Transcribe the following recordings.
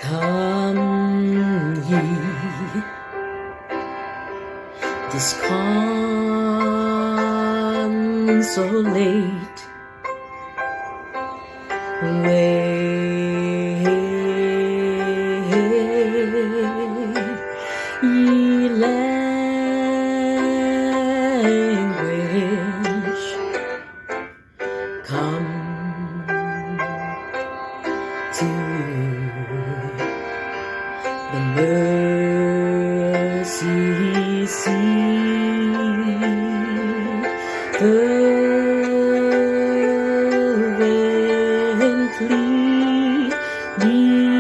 Come ye, disconsolate, ye languish, come to the mercy seat, fervently kneel.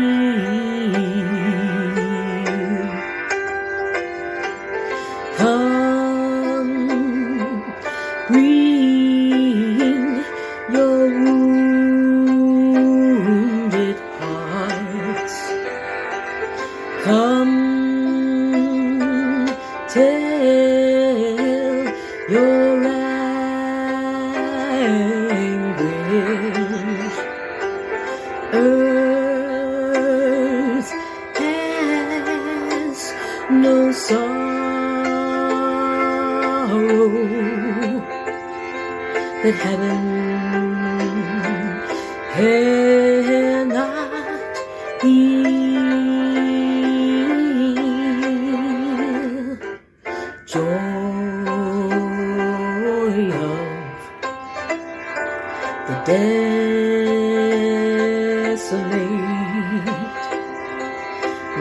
Come, bring your wounded hearts. Come, tell your anguish. Earth has no sorrow that heaven cannot heal. Joy of the desolate,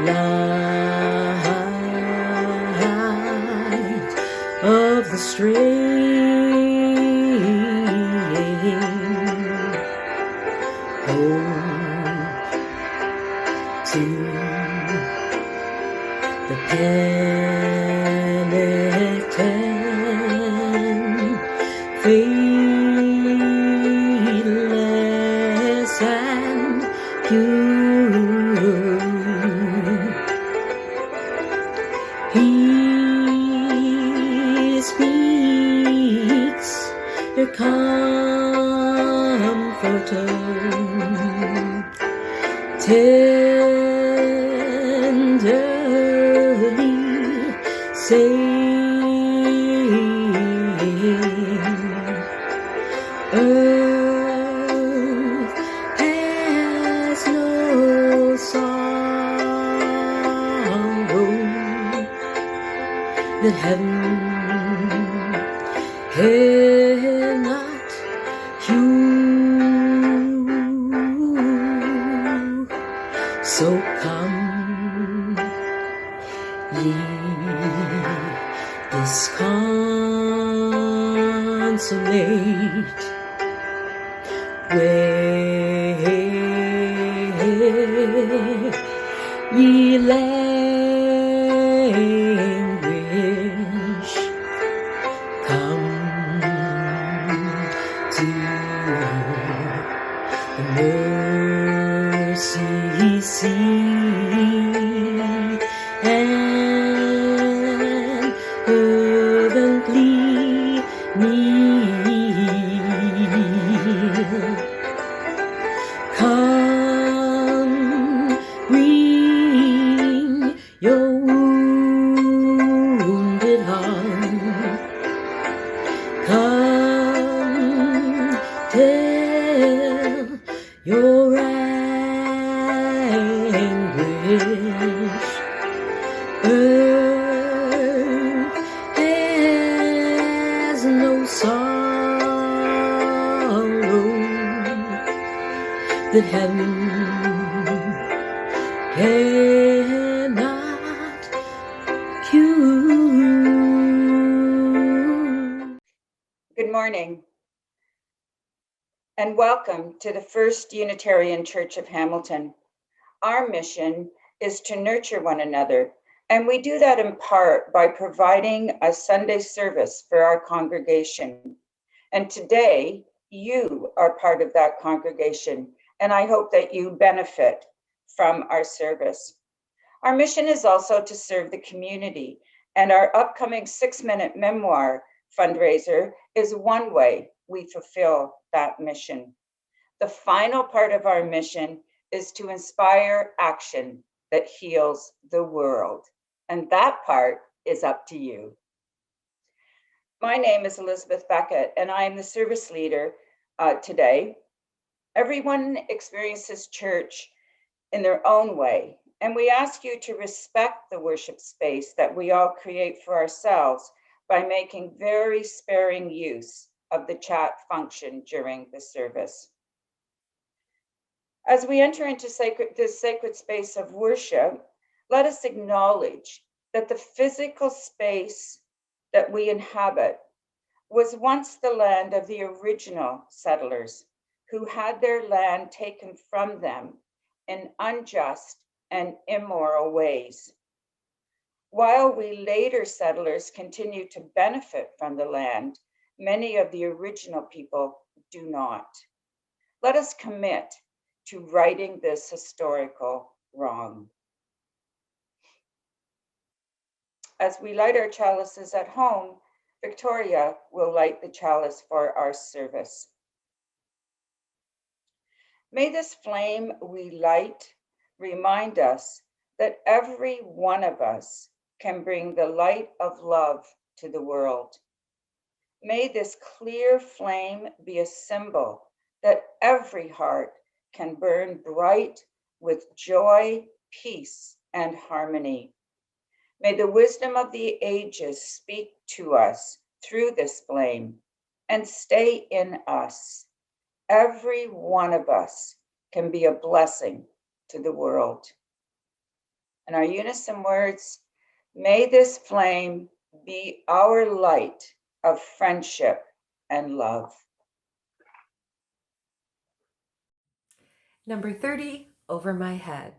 light of the straying, hope to the penitent, faithless and pure. He speaks, your comforter, tenderly saying, earth has no sorrow that heaven cannot cure. So come, ye disconsolate, ye languish, come to the mercy seat and fervently kneel. Come, bring your wounded heart. Come, tell your anguish. Earth has no sorrow that heaven cannot cure. Good morning, and welcome to the First Unitarian Church of Hamilton. Our mission is to nurture one another, and we do that in part by providing a Sunday service for our congregation. And today, you are part of that congregation, and I hope that you benefit from our service. Our mission is also to serve the community, and our upcoming 6-minute memoir fundraiser is one way we fulfill that mission. The final part of our mission is to inspire action that heals the world. And that part is up to you. My name is Elizabeth Beckett, and I am the service leader today. Everyone experiences church in their own way, and we ask you to respect the worship space that we all create for ourselves by making very sparing use of the chat function during the service. As we enter into this sacred space of worship, let us acknowledge that the physical space that we inhabit was once the land of the original settlers who had their land taken from them in unjust and immoral ways. While we later settlers continue to benefit from the land, many of the original people do not. Let us commit to righting this historical wrong. As we light our chalices at home, Victoria will light the chalice for our service. May this flame we light remind us that every one of us can bring the light of love to the world. May this clear flame be a symbol that every heart can burn bright with joy, peace, and harmony. May the wisdom of the ages speak to us through this flame and stay in us. Every one of us can be a blessing to the world. In our unison words, may this flame be our light of friendship and love. Number 30, Over My Head.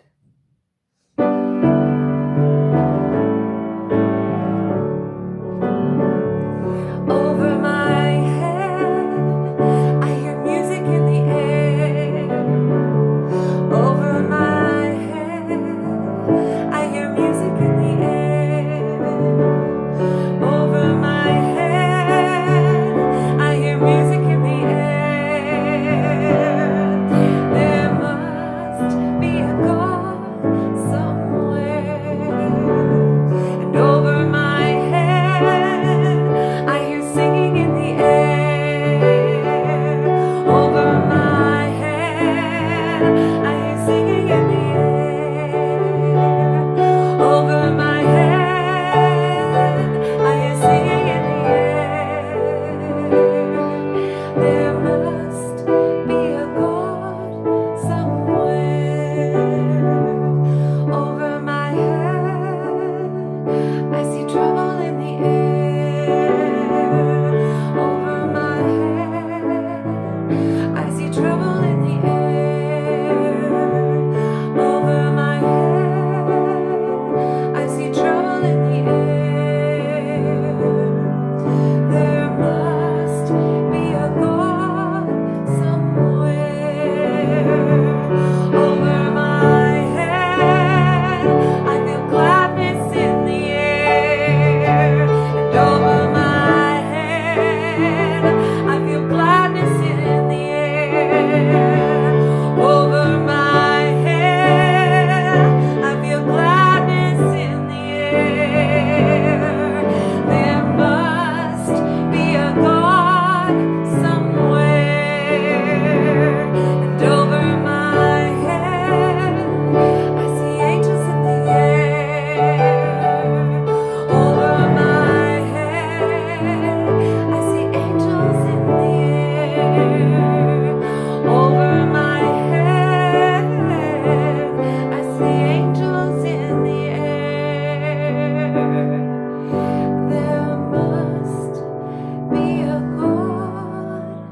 Over my head, I hear music in the air. Over my head, I hear music in the air. Over my head, I hear music in the air. There must be a God somewhere. And over my head, I hear singing in the air. Over my head, I hear singing in the air. Over my head, I hear singing in the air. There must be a God somewhere. Over my head, I see trouble in the air. Over my head, I see trouble in the air. Over my head, I see trouble in the air. There must be a God somewhere. Over my head, I feel gladness in the air. And over my head, I feel gladness in the air. Over my head, I feel gladness in the air. There must be a God somewhere. And over my head, I see angels in the air. Over my head, I see angels in the air. Over my head, I see angels in the air. There must be a God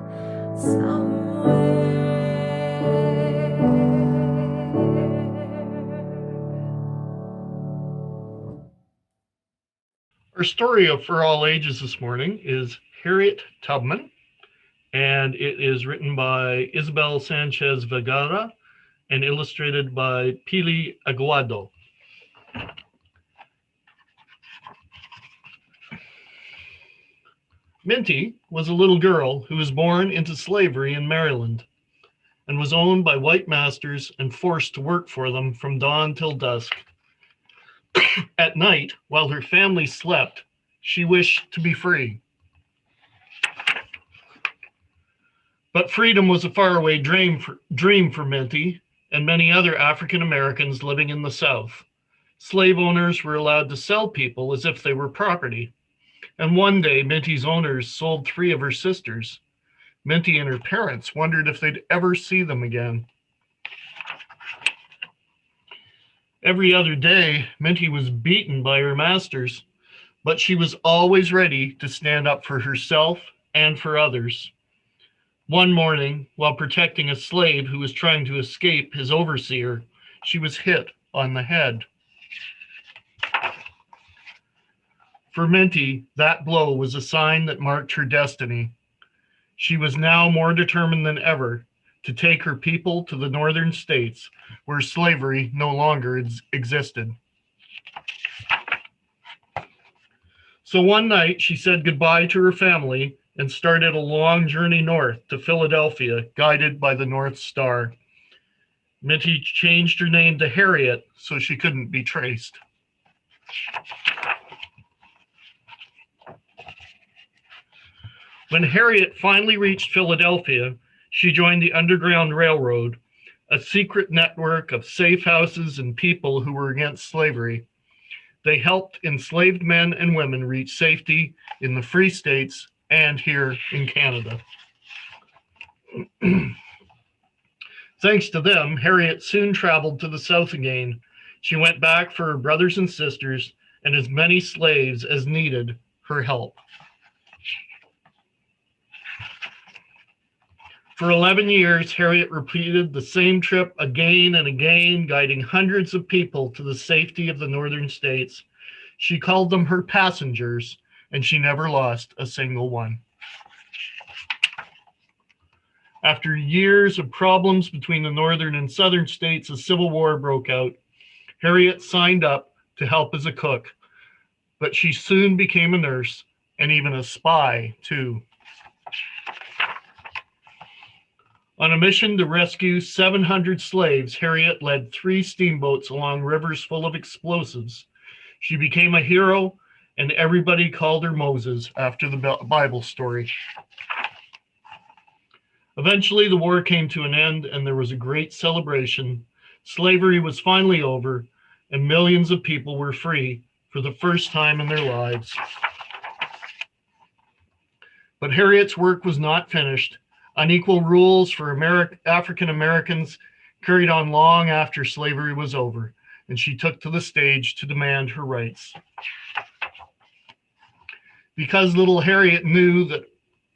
somewhere. Our story for all ages this morning is Harriet Tubman, and it is written by Isabel Sanchez Vergara and illustrated by Pili Aguado. Minty was a little girl who was born into slavery in Maryland. and was owned by white masters and forced to work for them from dawn till dusk. At night, while her family slept, she wished to be free. But freedom was a faraway dream for Minty and many other African Americans living in the South. Slave owners were allowed to sell people as if they were property. And one day, Minty's owners sold 3 of her sisters. Minty and her parents wondered if they'd ever see them again. Every other day, Minty was beaten by her masters, but she was always ready to stand up for herself and for others. One morning, while protecting a slave who was trying to escape his overseer, she was hit on the head. For Minty, that blow was a sign that marked her destiny. She was now more determined than ever to take her people to the northern states where slavery no longer existed. So one night, she said goodbye to her family and started a long journey north to Philadelphia, guided by the North Star. Minty changed her name to Harriet so she couldn't be traced. When Harriet finally reached Philadelphia, she joined the Underground Railroad, a secret network of safe houses and people who were against slavery. They helped enslaved men and women reach safety in the free states and here in Canada. Thanks to them, Harriet soon traveled to the South again. She went back for her brothers and sisters and as many slaves as needed her help. For 11 years, Harriet repeated the same trip again and again, guiding hundreds of people to the safety of the northern states. She called them her passengers, and she never lost a single one. After years of problems between the northern and southern states, a civil war broke out. Harriet signed up to help as a cook, but she soon became a nurse and even a spy, too. On a mission to rescue 700 slaves, Harriet led 3 steamboats along rivers full of explosives. She became a hero, and everybody called her Moses after the Bible story. Eventually, the war came to an end, and there was a great celebration. Slavery was finally over, and millions of people were free for the first time in their lives. But Harriet's work was not finished. Unequal rules for African Americans carried on long after slavery was over, and she took to the stage to demand her rights. Because little Harriet knew that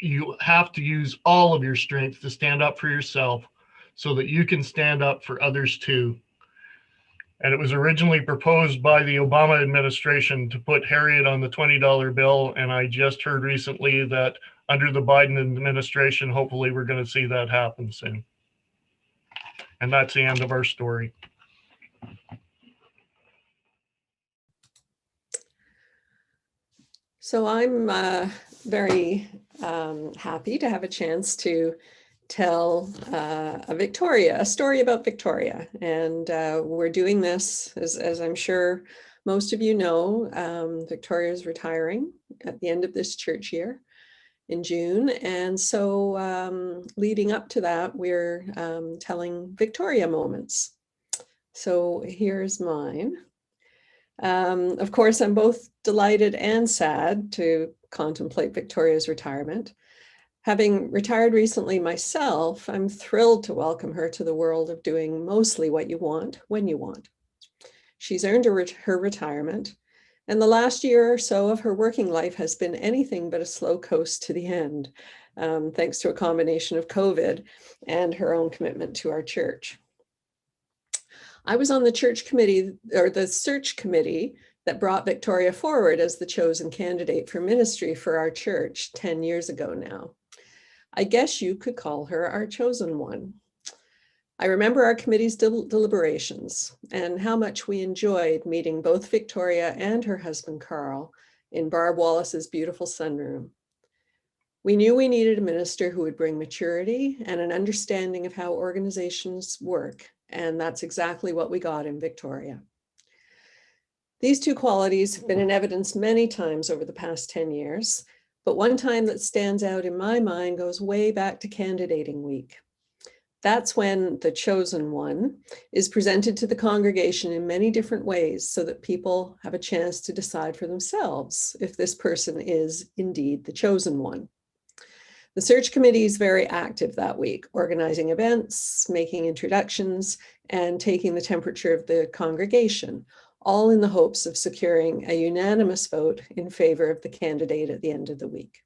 you have to use all of your strength to stand up for yourself so that you can stand up for others too. And it was originally proposed by the Obama administration to put Harriet on the $20 bill, and I just heard recently that under the Biden administration, hopefully we're going to see that happen soon. And that's the end of our story. So I'm very happy to have a chance to tell a story about Victoria. And we're doing this, as I'm sure most of you know, Victoria is retiring at the end of this church year in June. And so leading up to that, we're telling Victoria moments. So here's mine. Of course, I'm both delighted and sad to contemplate Victoria's retirement. Having retired recently myself, I'm thrilled to welcome her to the world of doing mostly what you want, when you want. She's earned her retirement, and the last year or so of her working life has been anything but a slow coast to the end, thanks to a combination of COVID and her own commitment to our church. I was on the church committee, or the search committee, that brought Victoria forward as the chosen candidate for ministry for our church 10 years ago now. I guess you could call her our chosen one. I remember our committee's deliberations and how much we enjoyed meeting both Victoria and her husband, Carl, in Barb Wallace's beautiful sunroom. We knew we needed a minister who would bring maturity and an understanding of how organizations work, and that's exactly what we got in Victoria. These two qualities have been in evidence many times over the past 10 years, but one time that stands out in my mind goes way back to candidating week. That's when the chosen one is presented to the congregation in many different ways so that people have a chance to decide for themselves if this person is indeed the chosen one. The search committee is very active that week, organizing events, making introductions, and taking the temperature of the congregation, all in the hopes of securing a unanimous vote in favor of the candidate at the end of the week.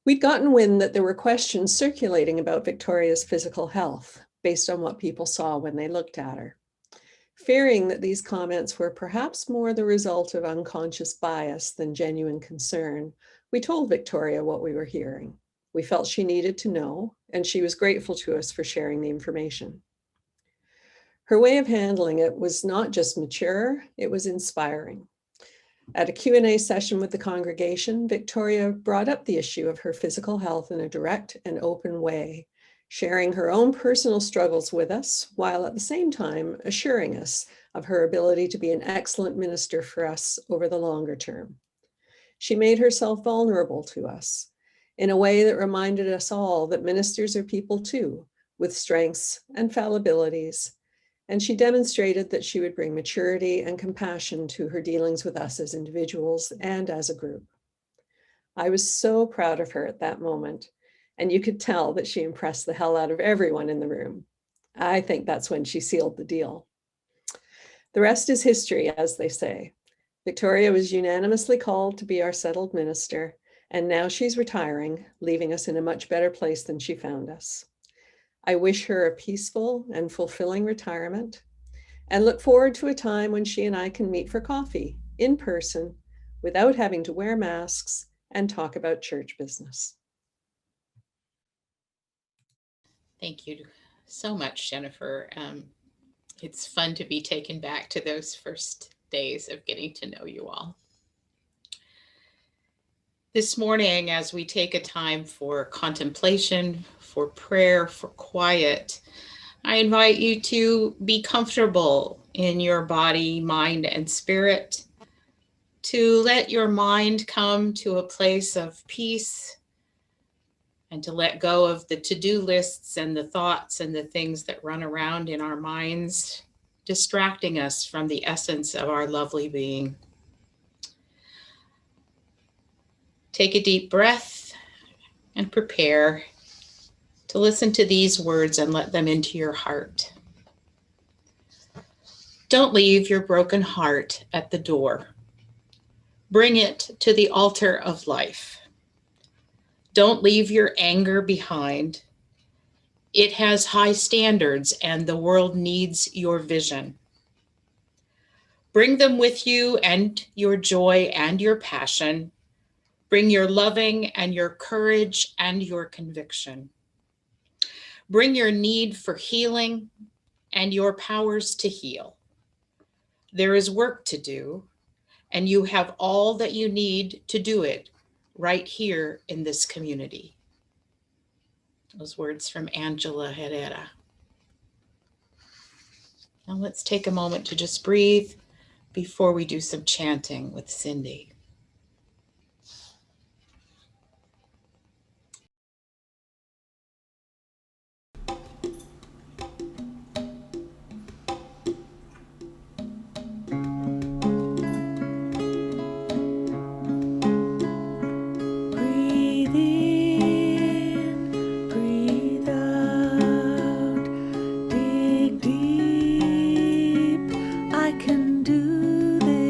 We'd gotten wind that there were questions circulating about Victoria's physical health based on what people saw when they looked at her. Fearing that these comments were perhaps more the result of unconscious bias than genuine concern, we told Victoria what we were hearing. We felt she needed to know, and she was grateful to us for sharing the information. Her way of handling it was not just mature, it was inspiring. At a Q&A session with the congregation, Victoria brought up the issue of her physical health in a direct and open way, sharing her own personal struggles with us, while at the same time assuring us of her ability to be an excellent minister for us over the longer term. She made herself vulnerable to us in a way that reminded us all that ministers are people too, with strengths and fallibilities, and she demonstrated that she would bring maturity and compassion to her dealings with us as individuals and as a group. I was so proud of her at that moment, and you could tell that she impressed the hell out of everyone in the room. I think that's when she sealed the deal. The rest is history, as they say. Victoria was unanimously called to be our settled minister, and now she's retiring, leaving us in a much better place than she found us. I wish her a peaceful and fulfilling retirement and look forward to a time when she and I can meet for coffee in person without having to wear masks and talk about church business. Thank you so much, Jennifer. It's fun to be taken back to those first days of getting to know you all. This morning, as we take a time for contemplation, for prayer, for quiet, I invite you to be comfortable in your body, mind, and spirit, to let your mind come to a place of peace, and to let go of the to-do lists and the thoughts and the things that run around in our minds, distracting us from the essence of our lovely being. Take a deep breath and prepare to listen to these words and let them into your heart. Don't leave your broken heart at the door. Bring it to the altar of life. Don't leave your anger behind. It has high standards and the world needs your vision. Bring them with you and your joy and your passion. Bring your loving and your courage and your conviction. Bring your need for healing and your powers to heal. There is work to do, and you have all that you need to do it right here in this community. Those words from Angela Herrera. Now let's take a moment to just breathe before we do some chanting with Cindy. Breathe in, breathe out, dig deep. I can do this.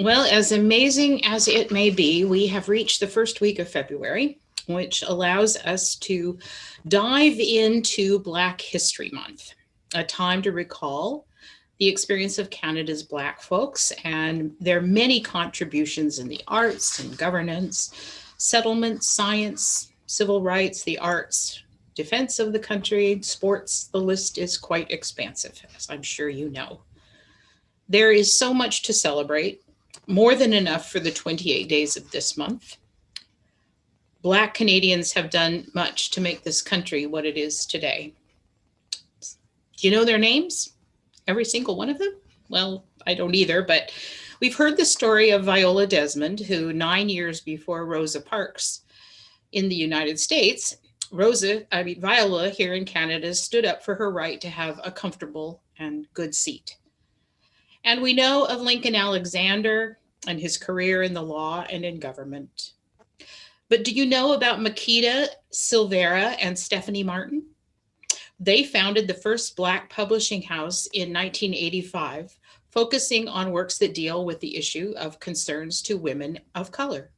Well, as amazing as it may be, we have reached the first week of February, which allows us to dive into Black History Month, a time to recall the experience of Canada's Black folks and their many contributions in the arts and governance, settlement, science, civil rights, the arts, defense of the country, sports. The list is quite expansive, as I'm sure you know. There is so much to celebrate, more than enough for the 28 days of this month. Black Canadians have done much to make this country what it is today. Do you know their names? Every single one of them? Well, I don't either, but we've heard the story of Viola Desmond, who 9 years before Rosa Parks in the United States, Viola here in Canada stood up for her right to have a comfortable and good seat. And we know of Lincoln Alexander and his career in the law and in government. But do you know about Makita Silvera and Stephanie Martin? They founded the first Black publishing house in 1985, focusing on works that deal with the issue of concerns to women of color.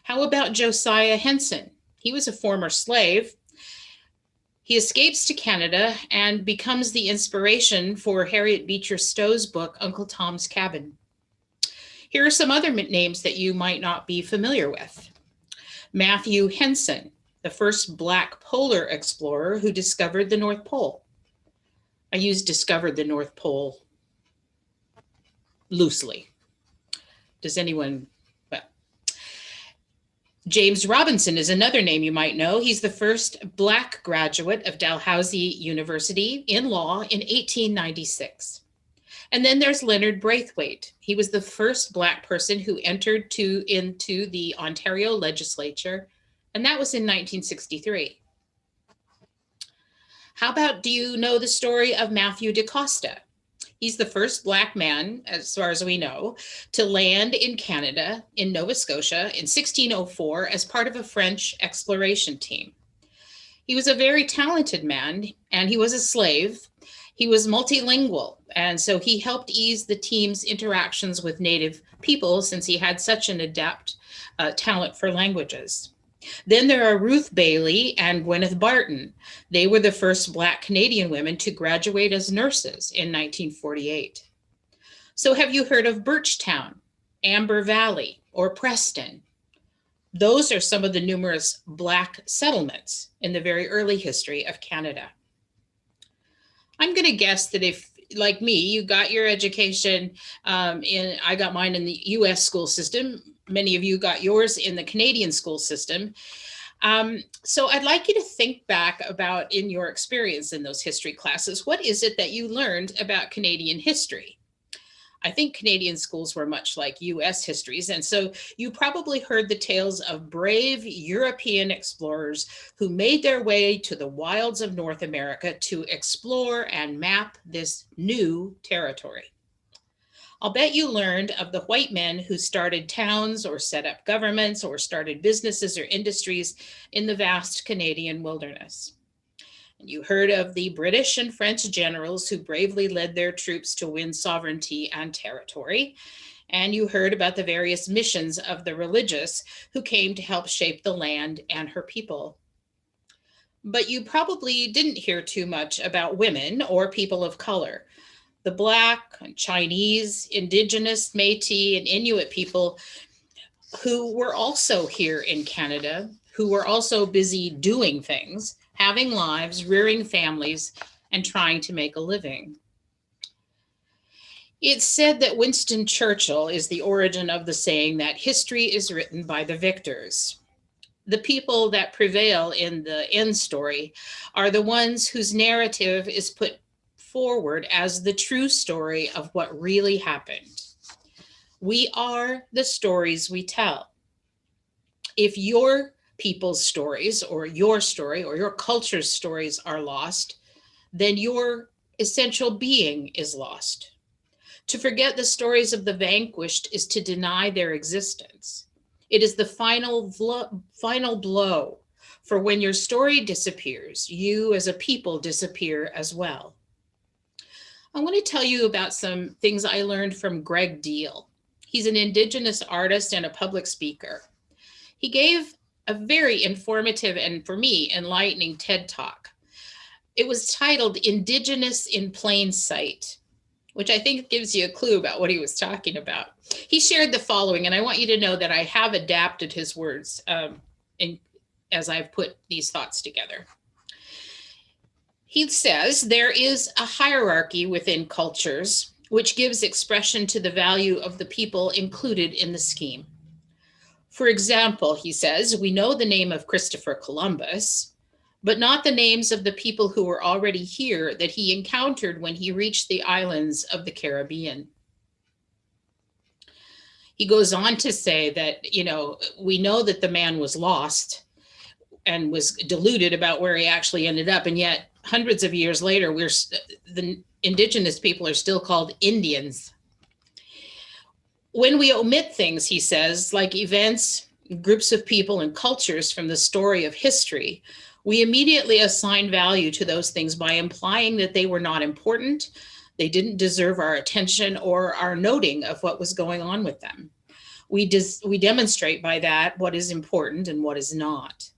How about Josiah Henson? He was a former slave. He escapes to Canada and becomes the inspiration for Harriet Beecher Stowe's book, Uncle Tom's Cabin. Here are some other names that you might not be familiar with. Matthew Henson, the first Black polar explorer who discovered the North Pole. I use discovered the North Pole loosely. Does anyone? Well, James Robinson is another name you might know. He's the first Black graduate of Dalhousie University in law in 1896. And then there's Leonard Braithwaite. He was the first Black person who entered into the Ontario legislature, and that was in 1963. How about, do you know the story of Matthew DaCosta? He's the first Black man, as far as we know, to land in Canada, in Nova Scotia, in 1604 as part of a French exploration team. He was a very talented man, and he was a slave. He was multilingual, and so he helped ease the team's interactions with Native people since he had such an adept talent for languages. Then there are Ruth Bailey and Gwyneth Barton. They were the first Black Canadian women to graduate as nurses in 1948. So have you heard of Birchtown, Amber Valley, or Preston? Those are some of the numerous Black settlements in the very early history of Canada. I'm going to guess that if, like me, you got your education I got mine in the US school system. Many of you got yours in the Canadian school system. So I'd like you to think back about, in your experience in those history classes, what is it that you learned about Canadian history? I think Canadian schools were much like US histories. And so you probably heard the tales of brave European explorers who made their way to the wilds of North America to explore and map this new territory. I'll bet you learned of the white men who started towns or set up governments or started businesses or industries in the vast Canadian wilderness. And you heard of the British and French generals who bravely led their troops to win sovereignty and territory. And you heard about the various missions of the religious who came to help shape the land and her people. But you probably didn't hear too much about women or people of color. The Black, Chinese, Indigenous, Métis, and Inuit people who were also here in Canada, who were also busy doing things, having lives, rearing families, and trying to make a living. It's said that Winston Churchill is the origin of the saying that history is written by the victors. The people that prevail in the end story are the ones whose narrative is put forward as the true story of what really happened. We are the stories we tell. If your people's stories or your story or your culture's stories are lost, then your essential being is lost. To forget the stories of the vanquished is to deny their existence. It is the final blow, for when your story disappears, you as a people disappear as well. I want to tell you about some things I learned from Greg Deal. He's an Indigenous artist and a public speaker. He gave a very informative and, for me, enlightening TED Talk. It was titled Indigenous in Plain Sight, which I think gives you a clue about what he was talking about. He shared the following, and I want you to know that I have adapted his words as I've put these thoughts together. He says, there is a hierarchy within cultures which gives expression to the value of the people included in the scheme. For example, he says, we know the name of Christopher Columbus, but not the names of the people who were already here that he encountered when he reached the islands of the Caribbean. He goes on to say that, we know that the man was lost and was deluded about where he actually ended up. And yet hundreds of years later, the indigenous people are still called Indians. When we omit things, he says, like events, groups of people, and cultures from the story of history, we immediately assign value to those things by implying that they were not important, they didn't deserve our attention or our noting of what was going on with them. We demonstrate by that what is important and what is not.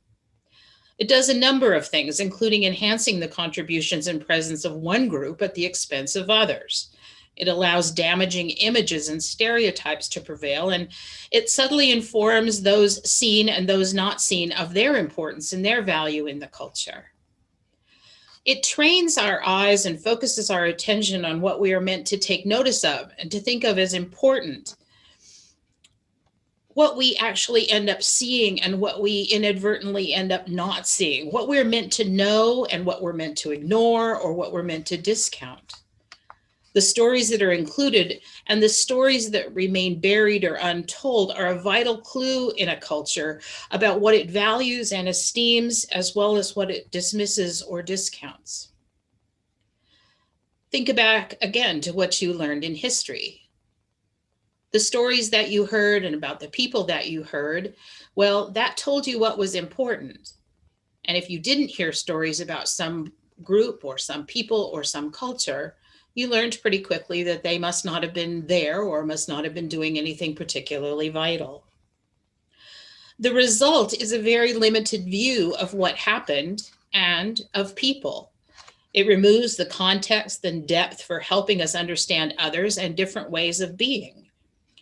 It does a number of things, including enhancing the contributions and presence of one group at the expense of others. It allows damaging images and stereotypes to prevail, and it subtly informs those seen and those not seen of their importance and their value in the culture. It trains our eyes and focuses our attention on what we are meant to take notice of and to think of as important. What we actually end up seeing and what we inadvertently end up not seeing, what we're meant to know and what we're meant to ignore or what we're meant to discount. The stories that are included and the stories that remain buried or untold are a vital clue in a culture about what it values and esteems, as well as what it dismisses or discounts. Think back again to what you learned in history. The stories that you heard and about the people that you heard, well, that told you what was important. And if you didn't hear stories about some group or some people or some culture, you learned pretty quickly that they must not have been there or must not have been doing anything particularly vital. The result is a very limited view of what happened and of people. It removes the context and depth for helping us understand others and different ways of being.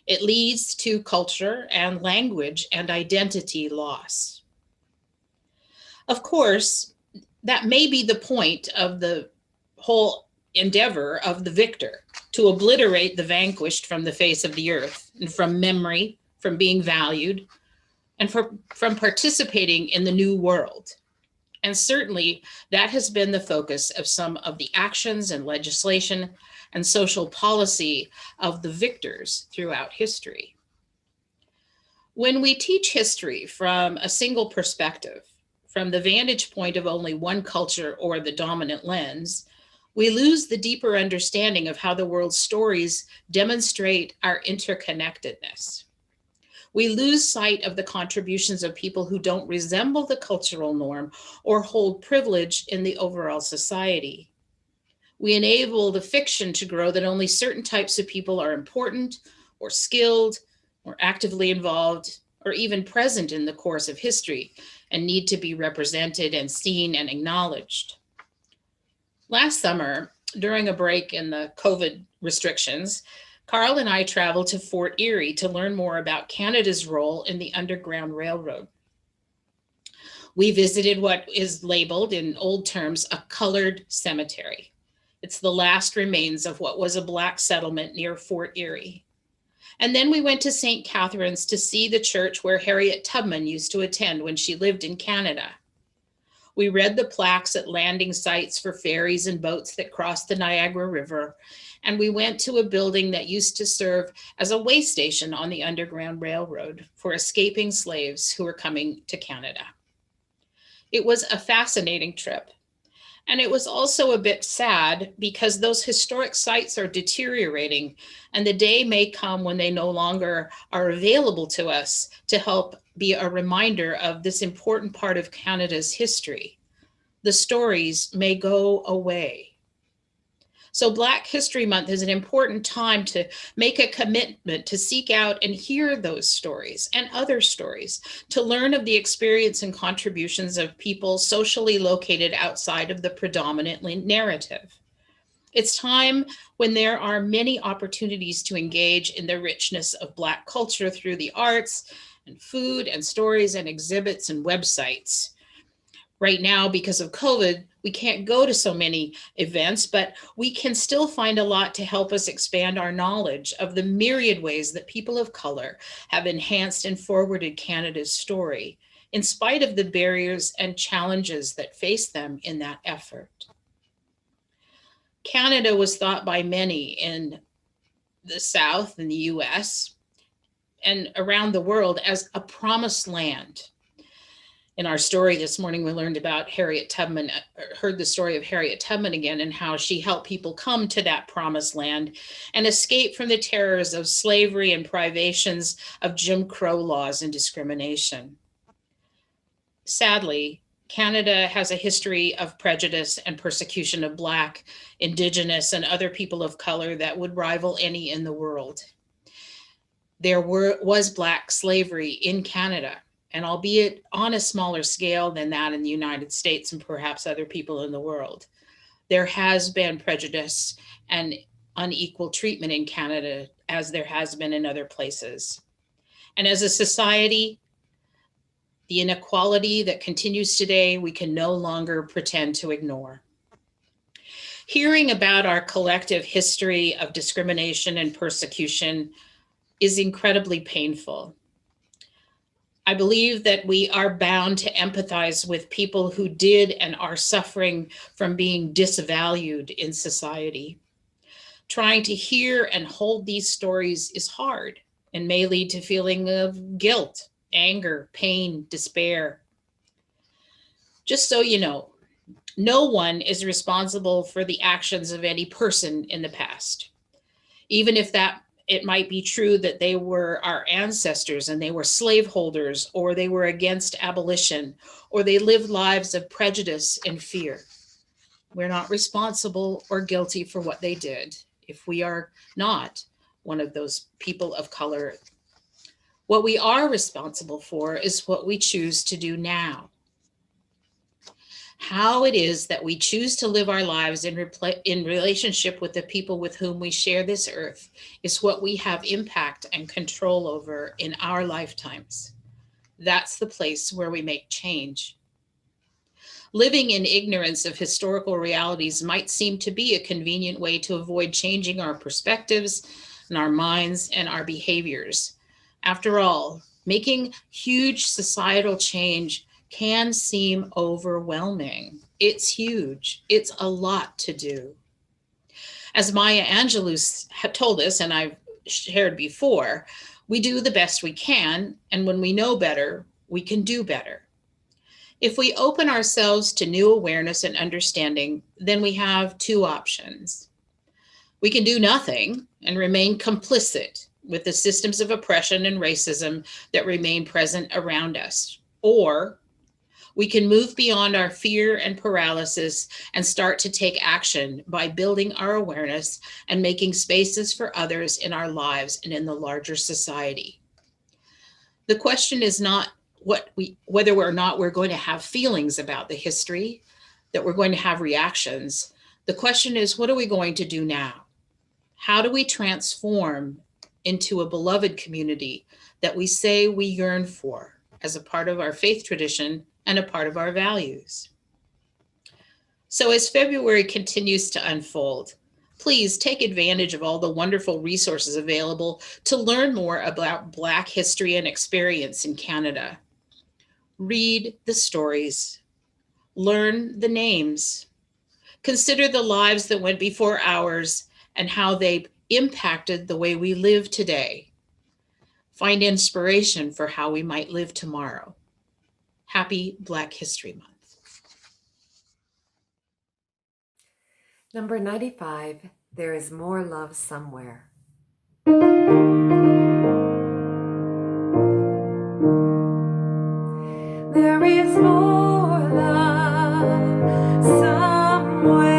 It leads to culture and language and identity loss. Of course, that may be the point of the whole endeavor of the victor, to obliterate the vanquished from the face of the earth and from memory, from being valued, and from participating in the new world. And certainly that has been the focus of some of the actions and legislation and social policy of the victors throughout history. When we teach history from a single perspective, from the vantage point of only one culture or the dominant lens, we lose the deeper understanding of how the world's stories demonstrate our interconnectedness. We lose sight of the contributions of people who don't resemble the cultural norm or hold privilege in the overall society. We enable the fiction to grow that only certain types of people are important or skilled or actively involved or even present in the course of history and need to be represented and seen and acknowledged. Last summer, during a break in the COVID restrictions, Carl and I traveled to Fort Erie to learn more about Canada's role in the Underground Railroad. We visited what is labeled in old terms a colored cemetery. It's the last remains of what was a Black settlement near Fort Erie. And then we went to St. Catharines to see the church where Harriet Tubman used to attend when she lived in Canada. We read the plaques at landing sites for ferries and boats that crossed the Niagara River, and we went to a building that used to serve as a way station on the Underground Railroad for escaping slaves who were coming to Canada. It was a fascinating trip. And it was also a bit sad because those historic sites are deteriorating, and the day may come when they no longer are available to us to help be a reminder of this important part of Canada's history. The stories may go away. So Black History Month is an important time to make a commitment to seek out and hear those stories and other stories, to learn of the experience and contributions of people socially located outside of the predominant narrative. It's time when there are many opportunities to engage in the richness of Black culture through the arts and food and stories and exhibits and websites. Right now, because of COVID, we can't go to so many events, but we can still find a lot to help us expand our knowledge of the myriad ways that people of color have enhanced and forwarded Canada's story, in spite of the barriers and challenges that face them in that effort. Canada was thought by many in the South, in the US, and around the world as a promised land. In our story this morning, we learned about Harriet Tubman, heard the story of Harriet Tubman again, and how she helped people come to that promised land and escape from the terrors of slavery and privations of Jim Crow laws and discrimination. Sadly, Canada has a history of prejudice and persecution of Black, Indigenous, and other people of color that would rival any in the world. There was Black slavery in Canada, and albeit on a smaller scale than that in the United States and perhaps other people in the world, there has been prejudice and unequal treatment in Canada as there has been in other places. And as a society, the inequality that continues today, we can no longer pretend to ignore. Hearing about our collective history of discrimination and persecution is incredibly painful. I believe that we are bound to empathize with people who did and are suffering from being disvalued in society. Trying to hear and hold these stories is hard and may lead to feeling of guilt, anger, pain, despair. Just so you know, no one is responsible for the actions of any person in the past. Even if that it might be true that they were our ancestors and they were slaveholders, or they were against abolition, or they lived lives of prejudice and fear. We're not responsible or guilty for what they did if we are not one of those people of color. What we are responsible for is what we choose to do now. How it is that we choose to live our lives in relationship with the people with whom we share this earth is what we have impact and control over in our lifetimes. That's the place where we make change. Living in ignorance of historical realities might seem to be a convenient way to avoid changing our perspectives and our minds and our behaviors. After all, making huge societal change can seem overwhelming. It's huge. It's a lot to do. As Maya Angelou had told us, and I've shared before, we do the best we can, and when we know better, we can do better. If we open ourselves to new awareness and understanding, then we have two options. We can do nothing and remain complicit with the systems of oppression and racism that remain present around us, or we can move beyond our fear and paralysis and start to take action by building our awareness and making spaces for others in our lives and in the larger society. The question is not whether or not we're going to have feelings about the history, that we're going to have reactions. The question is, what are we going to do now? How do we transform into a beloved community that we say we yearn for as a part of our faith tradition and a part of our values? So as February continues to unfold, please take advantage of all the wonderful resources available to learn more about Black history and experience in Canada. Read the stories, learn the names, consider the lives that went before ours and how they impacted the way we live today. Find inspiration for how we might live tomorrow. Happy Black History Month. Number 95, There is More Love Somewhere. There is more love somewhere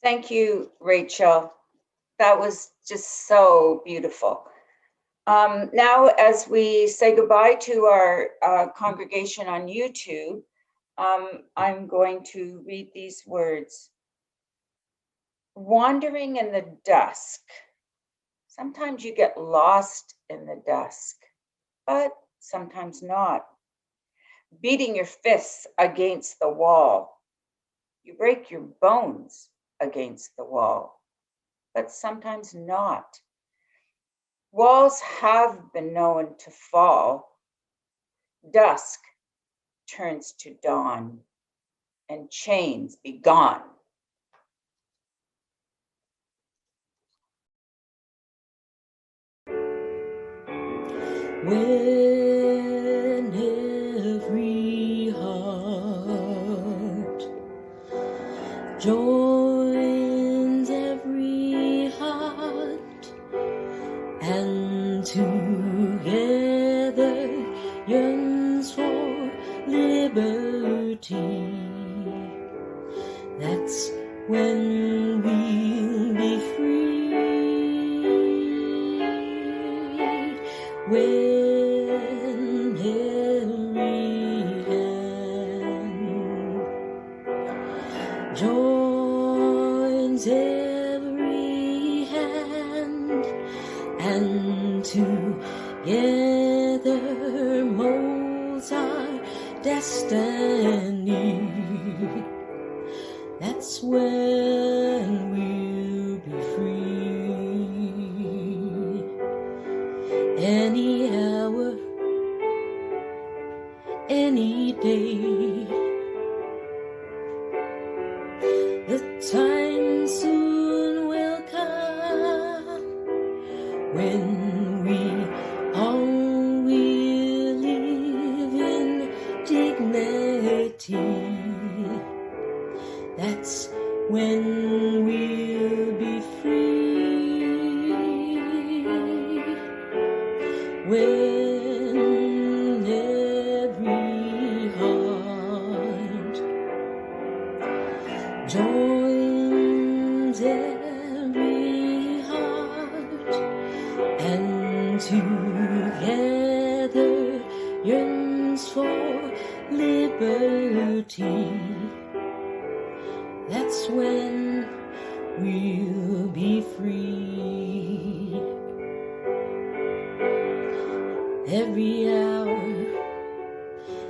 Thank you, Rachel. That was just so beautiful. Now, as we say goodbye to our congregation on YouTube, I'm going to read these words. Wandering in the dusk. Sometimes you get lost in the dusk, but sometimes not. Beating your fists against the wall. You break your bones against the wall, but sometimes not. Walls have been known to fall. Dusk turns to dawn, and chains be gone. When every heart joins every heart, and together yearns for liberty, that's when we'll be free. When every hand joins every hand, and together molds our destiny, that's when we'll be free. Any hour, any day, the time soon will come when we all will live in dignity, that's when we'll be free. When every heart joins every heart, and together yearns for liberty, that's when we'll be free. Every hour,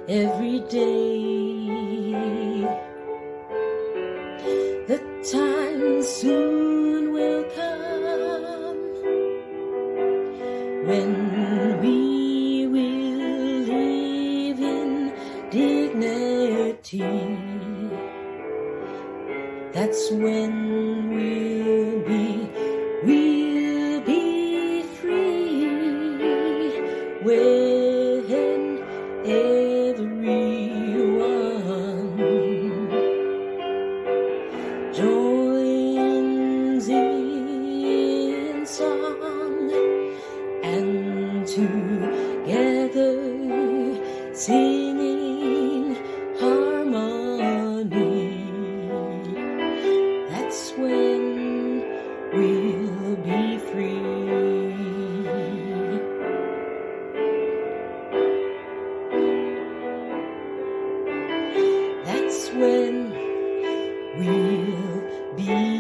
every day, the time soon will come when we will live in dignity, that's when we'll be free. When everyone joins in song, and together singing harmony, that's when we'll be free. That's when we'll be